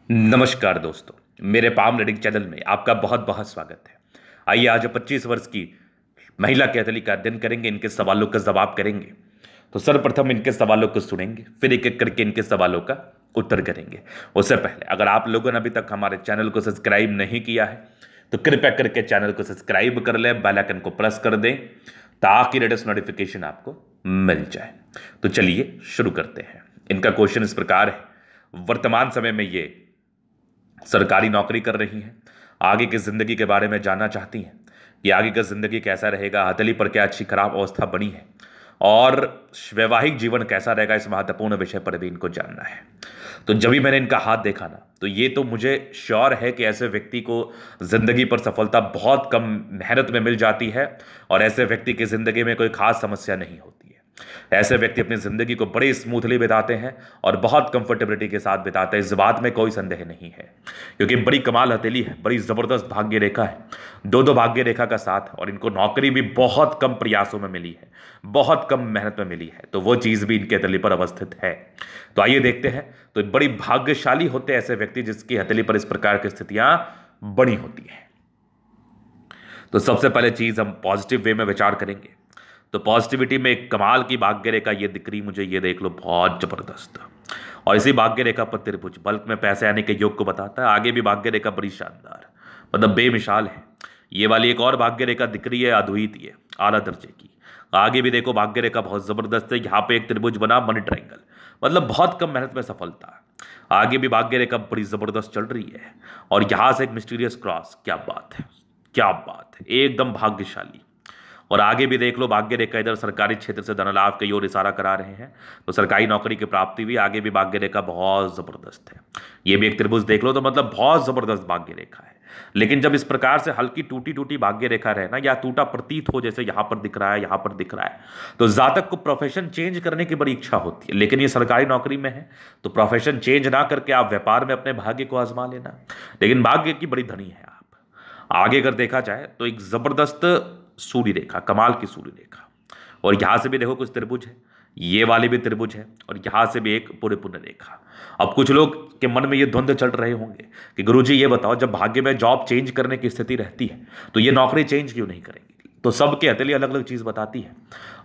नमस्कार दोस्तों, मेरे पाम रीडिंग चैनल में आपका बहुत बहुत स्वागत है। आइए आज 25 वर्ष की महिला कैथली का अध्ययन करेंगे, इनके सवालों का जवाब करेंगे। तो सर्वप्रथम इनके सवालों को सुनेंगे, फिर एक एक करके इनके सवालों का उत्तर करेंगे। उससे पहले अगर आप लोगों ने अभी तक हमारे चैनल को सब्सक्राइब नहीं किया है तो कृपया करके चैनल को सब्सक्राइब कर लें, बेल आइकन को प्रेस कर दें ताकि लेटेस्ट नोटिफिकेशन आपको मिल जाए। तो चलिए शुरू करते हैं। इनका क्वेश्चन इस प्रकार है, वर्तमान समय में ये सरकारी नौकरी कर रही हैं, आगे की जिंदगी के बारे में जानना चाहती हैं कि आगे का जिंदगी कैसा रहेगा, हथेली पर क्या अच्छी खराब अवस्था बनी है और वैवाहिक जीवन कैसा रहेगा, इस महत्वपूर्ण विषय पर भी इनको जानना है। तो जब भी मैंने इनका हाथ देखा ना, तो ये तो मुझे श्योर है कि ऐसे व्यक्ति को जिंदगी पर सफलता बहुत कम मेहनत में मिल जाती है और ऐसे व्यक्ति की जिंदगी में कोई खास समस्या नहीं होती है। ऐसे व्यक्ति अपनी जिंदगी को बड़े स्मूथली बिताते हैं और बहुत कंफर्टेबिलिटी के साथ बिताते हैं, इस बात में कोई संदेह नहीं है, क्योंकि बड़ी कमाल हथेली है, बड़ी जबरदस्त भाग्य रेखा है, दो भाग्य रेखा का साथ है और इनको नौकरी भी बहुत कम प्रयासों में मिली है, बहुत कम मेहनत में मिली है, तो वो चीज भी इनके हथेली पर अवस्थित है। तो आइए देखते हैं। तो बड़ी भाग्यशाली होते हैं ऐसे व्यक्ति जिसकी हथेली पर इस प्रकार की स्थितियां बनी होती है। तो सबसे पहले चीज हम पॉजिटिव वे में विचार करेंगे। तो पॉजिटिविटी में एक कमाल की भाग्य रेखा ये दिख रही मुझे, ये देख लो, बहुत जबरदस्त। और इसी भाग्य रेखा पर त्रिभुज बल्क में पैसे आने के योग को बताता है। आगे भी भाग्य रेखा बड़ी शानदार, मतलब बेमिसाल है। ये वाली एक और भाग्य रेखा दिख रही है, अद्वितीय, आला दर्जे की। आगे भी देखो भाग्य रेखा बहुत जबरदस्त है। यहाँ पे एक त्रिभुज बना, मनी ट्रायंगल, मतलब बहुत कम मेहनत में सफलता। आगे भी भाग्य रेखा बड़ी जबरदस्त चल रही है और यहां से एक मिस्टीरियस क्रॉस, क्या बात है, क्या बात है, एकदम भाग्यशाली। और आगे भी देख लो भाग्य रेखा इधर सरकारी क्षेत्र से धन लाभ की ओर इशारा करा रहे हैं, तो सरकारी नौकरी की प्राप्ति भी आगे भी भाग्य रेखा बहुत जबरदस्त है। ये भी एक त्रिभुज देख लो, तो मतलब बहुत जबरदस्त भाग्य रेखा है। लेकिन जब इस प्रकार से हल्की टूटी टूटी भाग्य रेखा रहे ना, या टूटा प्रतीत हो, जैसे यहां पर दिख रहा है, यहां पर दिख रहा है, तो जातक को प्रोफेशन चेंज करने की बड़ी इच्छा होती है। लेकिन ये सरकारी नौकरी में है तो प्रोफेशन चेंज ना करके आप व्यापार में अपने भाग्य को आजमा लेना। लेकिन भाग्य की बड़ी धनी है आप। आगे अगर देखा जाए तो एक जबरदस्त सूर्य रेखा, कमाल की सूर्य रेखा, और यहां से भी देखो कुछ त्रिभुज है, ये वाली भी त्रिभुज है और यहां से भी एक पूरे पुण्य रेखा। अब कुछ लोग के मन में ये द्वंद्व चल रहे होंगे कि गुरुजी ये बताओ, जब भाग्य में जॉब चेंज करने की स्थिति रहती है तो ये नौकरी चेंज क्यों नहीं करेंगी? तो सबके हथेली अलग अलग चीज बताती है।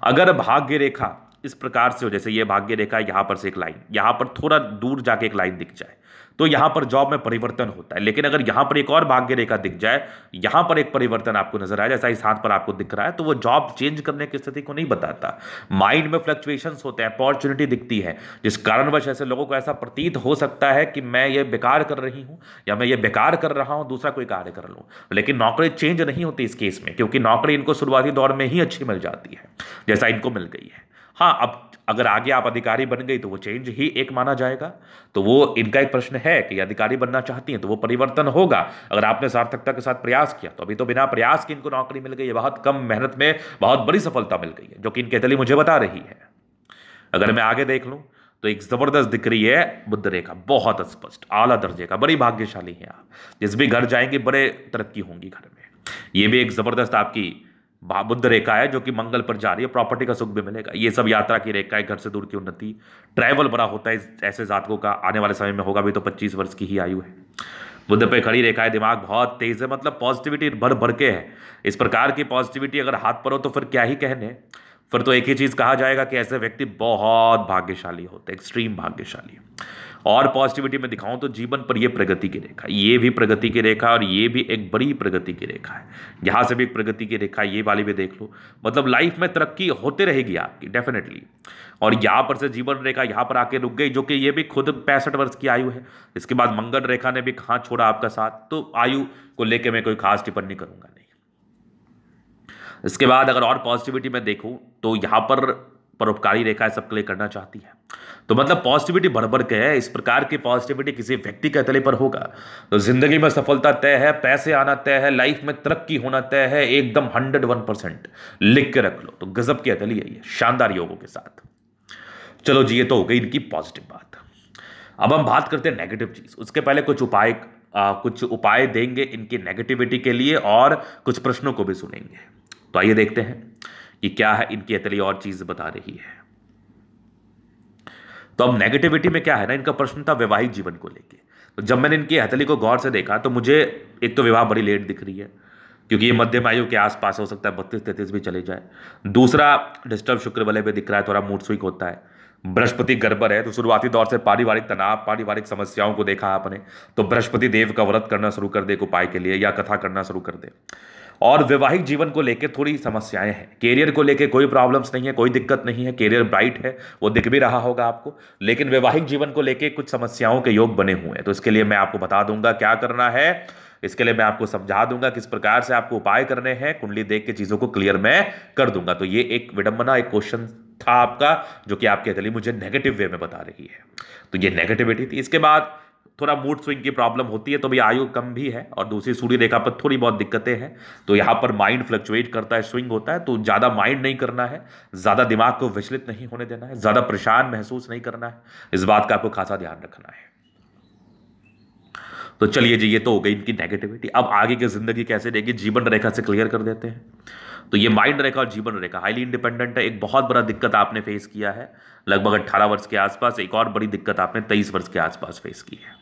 अगर भाग्य रेखा इस प्रकार से हो, जैसे ये भाग्य रेखा, यहां पर से एक लाइन, यहां पर थोड़ा दूर जाके एक लाइन दिख जाए, तो यहां पर जॉब में परिवर्तन होता है। लेकिन अगर यहां पर एक और भाग्य रेखा दिख जाए, यहां पर एक परिवर्तन आपको नजर आए, जैसा इस हाथ पर आपको दिख रहा है, तो वो जॉब चेंज करने की स्थिति को नहीं बताता। माइंड में फ्लक्चुएशंस होते हैं, अपॉर्चुनिटी दिखती है, जिस कारणवश ऐसे लोगों को ऐसा प्रतीत हो सकता है कि मैं ये बेकार कर रही हूं या मैं ये बेकार कर रहा हूं, दूसरा कोई कार्य कर लूं। लेकिन नौकरी चेंज नहीं होती इस केस में, क्योंकि नौकरी इनको शुरुआती दौर में ही अच्छी मिल जाती है, जैसा इनको मिल गई है। हाँ, अब अगर आगे आप अधिकारी बन गई तो वो चेंज ही एक माना जाएगा। तो वो इनका एक प्रश्न है कि अधिकारी बनना चाहती हैं तो वो परिवर्तन होगा अगर आपने सार्थकता के साथ प्रयास किया। तो अभी तो बिना प्रयास के इनको नौकरी मिल गई है, बहुत कम मेहनत में बहुत बड़ी सफलता मिल गई है, जो कि इनकी हथेली मुझे बता रही है। अगर मैं आगे देख लूं तो एक जबरदस्त दिख रही है बुध रेखा, बहुत स्पष्ट, आला दर्जे का, बड़ी भाग्यशाली है आप। जिस भी घर जाएंगे बड़े तरक्की होंगी घर में। ये भी एक जबरदस्त आपकी बुध रेखा है, जो कि मंगल पर जा रही है, प्रॉपर्टी का सुख भी मिलेगा। ये सब यात्रा की रेखा है, घर से दूर की उन्नति, ट्रैवल बड़ा होता है ऐसे जातकों का, आने वाले समय में होगा भी। तो 25 वर्ष की ही आयु है, बुध पे खड़ी रेखा है, दिमाग बहुत तेज है, मतलब पॉजिटिविटी भर भर के है। इस प्रकार की पॉजिटिविटी अगर हाथ पर हो तो फिर क्या ही कहने। फिर तो एक ही चीज कहा जाएगा कि ऐसे व्यक्ति बहुत भाग्यशाली होते हैं, एक्सट्रीम भाग्यशाली। और पॉजिटिविटी में दिखाऊं तो जीवन पर ये प्रगति की रेखा, ये भी प्रगति की रेखा और ये भी एक बड़ी प्रगति की रेखा है। यहां से भी एक प्रगति की रेखा, ये वाली भी देख लो, मतलब लाइफ में तरक्की होते रहेगी आपकी डेफिनेटली। और यहां पर से जीवन रेखा यहां पर आके रुक गई, जो कि ये भी खुद 65 वर्ष की आयु है। इसके बाद मंगल रेखा ने भी कहां छोड़ा आपका साथ, तो आयु को लेकर मैं कोई खास टिप्पणी करूंगा नहीं। इसके बाद अगर और पॉजिटिविटी में देखूं तो यहां पर परोपकारी रेखा सबके लिए करना चाहती है। तो मतलब पॉजिटिविटी भर भर के है। इस प्रकार की पॉजिटिविटी किसी व्यक्ति के तले पर होगा तो जिंदगी में सफलता तय है, पैसे आना तय है, लाइफ में तरक्की होना तय है, एकदम 101%। लिख के रख लो। तो गजब की अतली है ये, शानदार योगों के साथ। चलो जी, ये तो हो गई इनकी पॉजिटिव बात। अब हम बात करते हैं नेगेटिव चीज। उसके पहले कुछ उपाय देंगे इनकी नेगेटिविटी के लिए और कुछ प्रश्नों को भी सुनेंगे। तो आइए देखते हैं कि क्या है इनकी अतली और चीज बता रही है। तो अब नेगेटिविटी में क्या है ना, इनका प्रश्न था वैवाहिक जीवन को लेके। तो जब मैंने इनकी हथेली को गौर से देखा तो मुझे एक तो विवाह बड़ी लेट दिख रही है, क्योंकि ये मध्यम आयु के आसपास हो सकता है, 32-33 भी चले जाए। दूसरा, डिस्टर्ब शुक्र वाले पे दिख रहा है, थोड़ा मूड स्विंग होता है। बृहस्पति गर्भर है, तो शुरुआती दौर से पारिवारिक तनाव, पारिवारिक समस्याओं को देखा आपने, तो बृहस्पति देव का व्रत करना शुरू कर दे एक उपाय के लिए, या कथा करना शुरू कर दे। और वैवाहिक जीवन को लेकर थोड़ी समस्याएं हैं। कैरियर को लेकर कोई प्रॉब्लम्स नहीं है, कोई दिक्कत नहीं है, कैरियर ब्राइट है, वो दिख भी रहा होगा आपको। लेकिन वैवाहिक जीवन को लेकर कुछ समस्याओं के योग बने हुए हैं। तो इसके लिए मैं आपको बता दूंगा क्या करना है, इसके लिए मैं आपको समझा दूंगा किस प्रकार से आपको उपाय करने हैं, कुंडली देख के चीजों को क्लियर मैं कर दूंगा। तो ये एक विडंबना, एक क्वेश्चन था आपका, जो कि आपके हथेली मुझे नेगेटिव वे में बता रही है। तो ये नेगेटिविटी थी। इसके बाद थोड़ा मूड स्विंग की प्रॉब्लम होती है, तो भी आयु कम भी है, और दूसरी सूर्य रेखा पर थोड़ी बहुत दिक्कतें हैं। तो यहाँ पर माइंड फ्लक्चुएट करता है, स्विंग होता है। तो ज़्यादा माइंड नहीं करना है, ज़्यादा दिमाग को विचलित नहीं होने देना है, ज़्यादा परेशान महसूस नहीं करना है। इस बात का आपको खासा ध्यान रखना है। तो चलिए जी, ये तो हो गई इनकी नेगेटिविटी। अब आगे की जिंदगी कैसे रहेगी, जीवन रेखा से क्लियर कर देते हैं। तो ये माइंड रेखा और जीवन रेखा हाईली इंडिपेंडेंट है। एक बहुत बड़ा दिक्कत आपने फेस किया है लगभग 18 वर्ष के आसपास, एक और बड़ी दिक्कत आपने 23 वर्ष के आसपास फेस की है।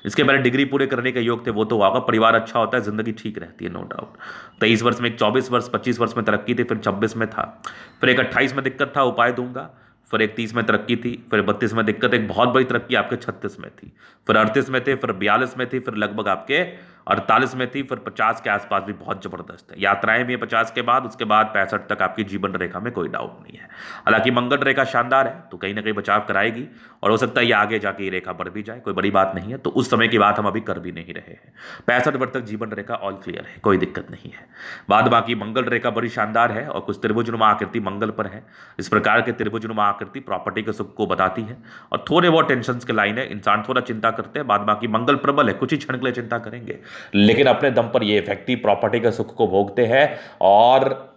इसके पहले डिग्री पूरे करने के योग थे, वो तो होगा, परिवार अच्छा होता है, जिंदगी ठीक रहती है, नो डाउट। 23 वर्ष में एक 24 वर्ष 25 वर्ष में तरक्की थी, फिर 26 में था, फिर एक 28 में दिक्कत था, उपाय दूंगा, फिर एक 30 में तरक्की थी, फिर 32 में दिक्कत, एक बहुत बड़ी तरक्की आपके 36 में थी, फिर 38 में थे, फिर 42 में थी, फिर लगभग आपके 48 में थी, फिर 50 के आसपास भी बहुत जबरदस्त है। यात्राएं भी है 50 के बाद, उसके बाद 65 तक आपकी जीवन रेखा में कोई डाउट नहीं है। हालांकि मंगल रेखा शानदार है, तो कहीं ना कहीं बचाव कराएगी, और हो सकता है ये आगे जाके ये रेखा बढ़ भी जाए, कोई बड़ी बात नहीं है। तो उस समय की बात हम अभी कर भी नहीं रहे हैं। 65 वर्ष तक जीवन रेखा ऑल क्लियर है, कोई दिक्कत नहीं है। बाद बाकी मंगल रेखा बड़ी शानदार है, और कुछ त्रिभुजनुमा आकृति मंगल पर है। इस प्रकार के त्रिभुजनुमा आकृति प्रॉपर्टी के सुख को बताती है, और थोड़े बहुत टेंशन के लाइन है, इंसान थोड़ा चिंता करते हैं। बाद बाकी मंगल प्रबल है, कुछ ही क्षण के लिए चिंता करेंगे, लेकिन अपने दम पर ये व्यक्ति प्रॉपर्टी के सुख को भोगते हैं, और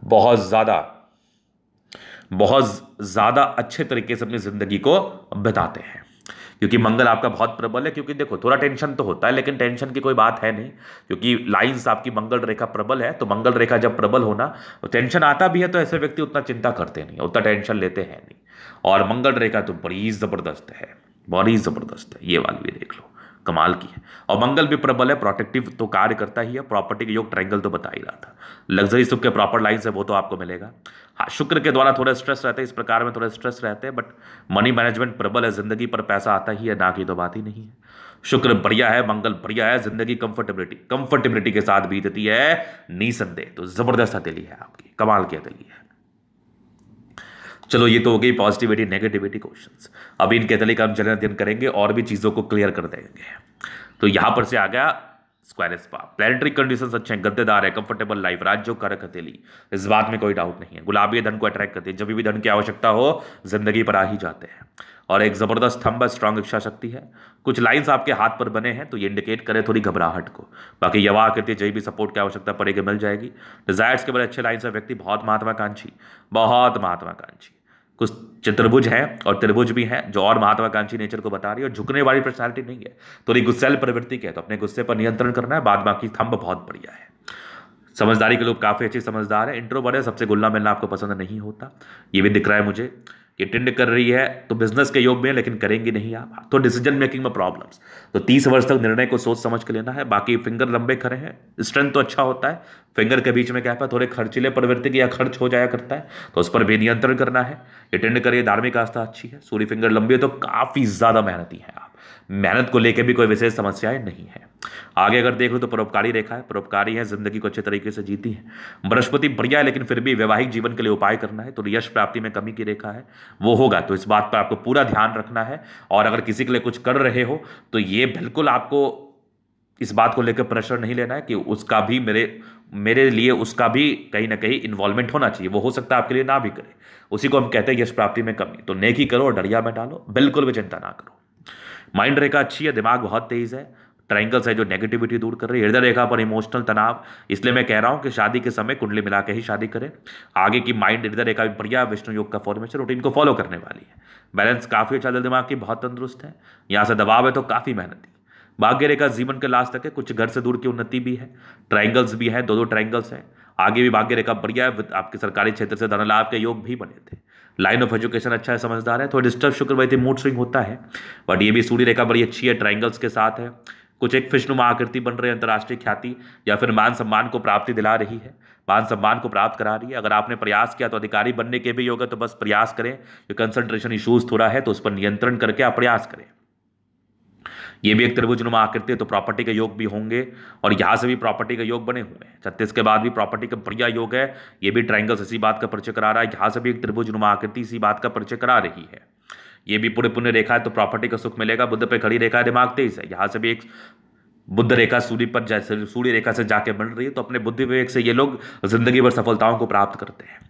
बहुत ज्यादा अच्छे तरीके से अपनी जिंदगी को बिताते हैं, क्योंकि मंगल आपका बहुत प्रबल है। क्योंकि देखो, थोड़ा टेंशन तो होता है, लेकिन टेंशन की कोई बात है नहीं, क्योंकि लाइंस आपकी मंगल रेखा प्रबल है। तो मंगल रेखा जब प्रबल होना, तो टेंशन आता भी है, तो ऐसे व्यक्ति उतना चिंता करते नहीं, उतना टेंशन लेते हैं नहीं। और मंगल रेखा तो बड़ी जबरदस्त है, बड़ी जबरदस्त है, ये वाली भी देख लो, कमाल की है। और मंगल भी प्रबल है, प्रोटेक्टिव तो कार्य करता ही है। प्रॉपर्टी के योग ट्रायंगल तो बता ही रहा था, लग्जरी सुख के प्रॉपर लाइन्स है, वो तो आपको मिलेगा। हाँ, शुक्र के द्वारा थोड़ा स्ट्रेस रहते हैं, इस प्रकार में थोड़े स्ट्रेस रहते हैं, बट मनी मैनेजमेंट प्रबल है, जिंदगी पर पैसा आता ही है, ना की तो बात ही नहीं है। शुक्र बढ़िया है, मंगल बढ़िया है, जिंदगी कंफर्टेबिलिटी के साथ बीतती है, निसंदेह। तो जबरदस्त हथेली है आपकी, कमाल की हथेली है। चलो, ये तो हो गई पॉजिटिविटी नेगेटिविटी क्वेश्चंस। अभी इनके हथेली का हम जल्द अध्ययन करेंगे और भी चीजों को क्लियर कर देंगे। तो यहां पर से आ गया स्क्वायर स्पा, प्लैनेटरी कंडीशंस अच्छे हैं, गद्देदार है, कंफर्टेबल लाइफ, राज्यों कारक हथेली, इस बात में कोई डाउट नहीं है। गुलाबी धन को अट्रैक्ट करती है, जब भी धन की आवश्यकता हो जिंदगी पर आ ही जाते हैं। और एक जबरदस्त थंब है, स्ट्रांग इच्छा शक्ति है। कुछ लाइंस आपके हाथ पर बने हैं, तो ये इंडिकेट करे थोड़ी घबराहट को। बाकी यवा आकृति जब भी सपोर्ट की आवश्यकता पड़ेगी मिल जाएगी। डिजायर्स के बड़े अच्छे लाइन्स है, व्यक्ति बहुत महत्वाकांक्षी, बहुत महत्वाकांक्षी। कुछ त्रिभुज है और त्रिभुज भी है, जो और महत्वाकांक्षी नेचर को बता रही है, और झुकने वाली पर्सनालिटी नहीं है, थोड़ी गुस्सैल प्रवृत्ति की है, तो अपने गुस्से पर नियंत्रण करना है। बाद बाकी थंब बहुत बढ़िया है। समझदारी के लोग काफी अच्छे समझदार है, इंट्रोवर्ट है, सबसे घुलना मिलना आपको पसंद नहीं होता, ये भी दिख रहा है मुझे। कि टिंड कर रही है तो बिजनेस के योग में, लेकिन करेंगे नहीं आप, तो डिसीजन मेकिंग में प्रॉब्लम्स। तो 30 वर्ष तक निर्णय को सोच समझ के लेना है। बाकी फिंगर लंबे खड़े हैं, स्ट्रेंथ तो अच्छा होता है, फिंगर के बीच में क्या है, थोड़े खर्चीले प्रवृत्ति की या खर्च हो जाया करता है, तो उस पर भी नियंत्रण करना है। अटेंड करिए, धार्मिक आस्था अच्छी है, सूर्य फिंगर लंबी है, तो काफी ज्यादा मेहनती है आप, मेहनत को लेकर भी कोई विशेष समस्याएं नहीं है। आगे अगर देख लो तो परोपकारी रेखा है, परोपकारी है, जिंदगी को अच्छे तरीके से जीती है। बृहस्पति बढ़िया है, लेकिन फिर भी वैवाहिक जीवन के लिए उपाय करना है। तो यश प्राप्ति में कमी की रेखा है, वो होगा, तो इस बात पर आपको पूरा ध्यान रखना है। और अगर किसी के लिए कुछ कर रहे हो तो ये बिल्कुल आपको इस बात को लेकर प्रेशर नहीं लेना है कि उसका भी मेरे लिए उसका भी कहीं ना कहीं इन्वॉल्वमेंट होना चाहिए। वो हो सकता है आपके लिए ना भी करे, उसी को हम कहते हैं यश प्राप्ति में कमी। तो नेकी करो और डरिया में डालो, बिल्कुल भी चिंता ना करो। माइंड रेखा अच्छी है, दिमाग बहुत तेज है, ट्रायंगल्स है जो नेगेटिविटी दूर कर रही है। हृदय रेखा पर इमोशनल तनाव, इसलिए मैं कह रहा हूं कि शादी के समय कुंडली मिला के ही शादी करें। आगे की माइंड हृदय रेखा भी बढ़िया, विष्णु योग का फॉर्मेशन रूटीन को फॉलो करने वाली है। बैलेंस काफी अच्छा, दिल दिमाग की बहुत तंदुरुस्त है, यहां से दबाव है तो काफी मेहनती। भाग्य रेखा जीवन के लास्ट तक है, कुछ घर से दूर की उन्नति भी है, ट्रायंगल्स भी है, दो ट्रायंगल्स है। आगे भी भाग्य रेखा बढ़िया है, आपके सरकारी क्षेत्र से धन लाभ के योग भी बने थे। लाइन ऑफ एजुकेशन अच्छा है, समझदार है, थोड़ा डिस्टर्ब शुक्र वैसे मूड स्विंग होता है, बट ये भी सूर्य रेखा बड़ी अच्छी है, ट्राइंगल्स के साथ है। कुछ एक फिष्णुमा आकृति बन रही है, अंतर्राष्ट्रीय ख्याति या फिर मान सम्मान को प्राप्ति दिला रही है, मान सम्मान को प्राप्त करा रही है। अगर आपने प्रयास किया तो अधिकारी बनने के भी योग है, तो बस प्रयास करें। जो कंसंट्रेशन इश्यूज थोड़ा है तो उस पर नियंत्रण करके आप प्रयास करें। ये भी एक त्रिभुजनुमा आकृति है, तो प्रॉपर्टी के योग भी होंगे, और यहां से भी प्रॉपर्टी के योग बने हुए हैं। 36 के बाद भी प्रॉपर्टी का बढ़िया योग है। ये भी ट्राइंगल्स इसी बात का परिचय करा रहा है, यहां से भी एक त्रिभुजनुमा आकृति इसी बात का परिचय करा रही है। ये भी पूरे पुण्य रेखा है, तो प्रॉपर्टी का सुख मिलेगा। बुद्ध पे खड़ी रेखा है, दिमाग तेज है, यहां से भी एक बुद्ध रेखा सूर्य पर जैसे सूर्य रेखा से जाके बन रही है, तो अपने बुद्धि विवेक से ये लोग जिंदगी भर सफलताओं को प्राप्त करते हैं।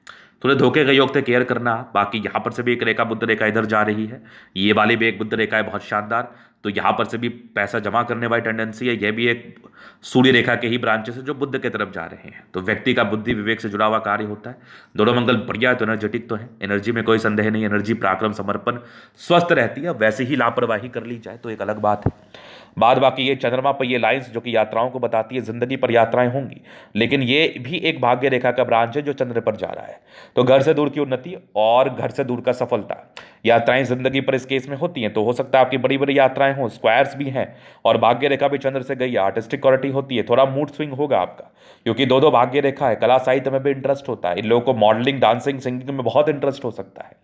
थोड़े धोखे के योग थे, केयर करना। बाकी यहाँ पर से भी एक रेखा बुद्ध रेखा इधर जा रही है, ये वाली भी एक बुद्ध रेखा है बहुत शानदार, तो यहाँ पर से भी पैसा जमा करने वाली टेंडेंसी है। यह भी एक सूर्य रेखा के ही ब्रांचेस है जो बुद्ध की तरफ जा रहे हैं, तो व्यक्ति का बुद्धि विवेक से जुड़ा हुआ कार्य होता है। दोनों मंगल बढ़िया है, तो एनर्जेटिक तो है, एनर्जी में कोई संदेह नहीं, एनर्जी पराक्रम समर्पण स्वस्थ रहती है। वैसे ही लापरवाही कर ली जाए तो एक अलग बात है। बाद बाकी ये चंद्रमा पर ये लाइंस जो कि यात्राओं को बताती है, जिंदगी पर यात्राएं होंगी, लेकिन ये भी एक भाग्य रेखा का ब्रांच है जो चंद्र पर जा रहा है, तो घर से दूर की उन्नति और घर से दूर का सफलता, यात्राएं जिंदगी पर इस केस में होती हैं। तो हो सकता है आपकी बड़ी बड़ी यात्राएं हो, स्क्वायर्स भी हैं, और भाग्य रेखा भी चंद्र से गई है, आर्टिस्टिक क्वालिटी होती है, थोड़ा मूड स्विंग होगा आपका, क्योंकि दो दो भाग्य रेखा है। कला साहित्य में भी इंटरेस्ट होता है, इन लोगों को मॉडलिंग, डांसिंग, सिंगिंग में बहुत इंटरेस्ट हो सकता है,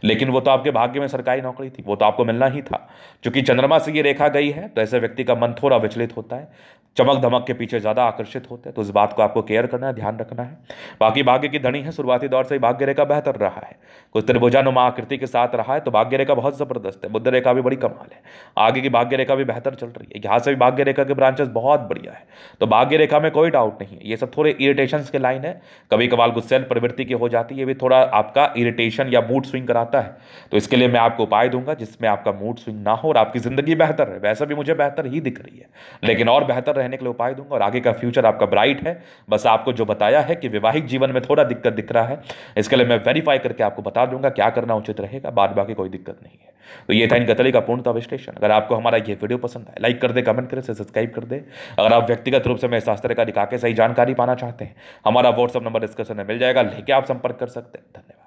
लेकिन वो तो आपके भाग्य में सरकारी नौकरी थी, वो तो आपको मिलना ही था। क्योंकि चंद्रमा से ये रेखा गई है, तो ऐसे व्यक्ति का मन थोड़ा विचलित होता है, चमक धमक के पीछे ज्यादा आकर्षित होते हैं, तो इस बात को आपको केयर करना है, ध्यान रखना है। बाकी भाग्य की धनी है, शुरुआती दौर से ही भाग्य रेखा बेहतर रहा है, कुछ त्रिभुजानुमा आकृति के साथ रहा है, तो भाग्य रेखा बहुत जबरदस्त है। बुद्ध रेखा भी बड़ी कमाल है, आगे की भाग्य रेखा भी बेहतर चल रही है, यहां से भी भाग्य रेखा के ब्रांचेस बहुत बढ़िया है, तो भाग्य रेखा में कोई डाउट नहीं है। ये सब थोड़े इरिटेशन के लाइन है, कभी कभार गुस्सैल प्रवृत्ति की हो जाती है, ये भी थोड़ा आपका इरिटेशन या मूड स्विंग कराता है, तो इसके लिए मैं आपको उपाय दूंगा जिसमें आपका मूड स्विंग ना हो और आपकी जिंदगी बेहतर है। वैसे भी मुझे बेहतर ही दिख रही है, लेकिन और बेहतर रहने के लिए उपाय दूंगा, और आगे का फ्यूचर आपका ब्राइट है। बस आपको जो बताया है कि वैवाहिक जीवन में थोड़ा दिक्कत दिख रहा है, इसके लिए मैं वेरीफाई करके आपको बता दूंगा क्या करना उचित रहेगा, बाद बाकी कोई दिक्कत नहीं है। तो ये था इन कतली का पूर्णतः विश्लेषण। अगर आपको हमारा ये वीडियो पसंद आए, लाइक कर दे, कमेंट करे, सब्सक्राइब कर दे। अगर आप व्यक्तिगत रूप से मैं शास्त्र का दिखा के सही जानकारी पाना चाहते हैं, हमारा व्हाट्सएप नंबर डिस्क्रिप्शन में मिल जाएगा, लेके आप संपर्क कर सकते हैं। धन्यवाद।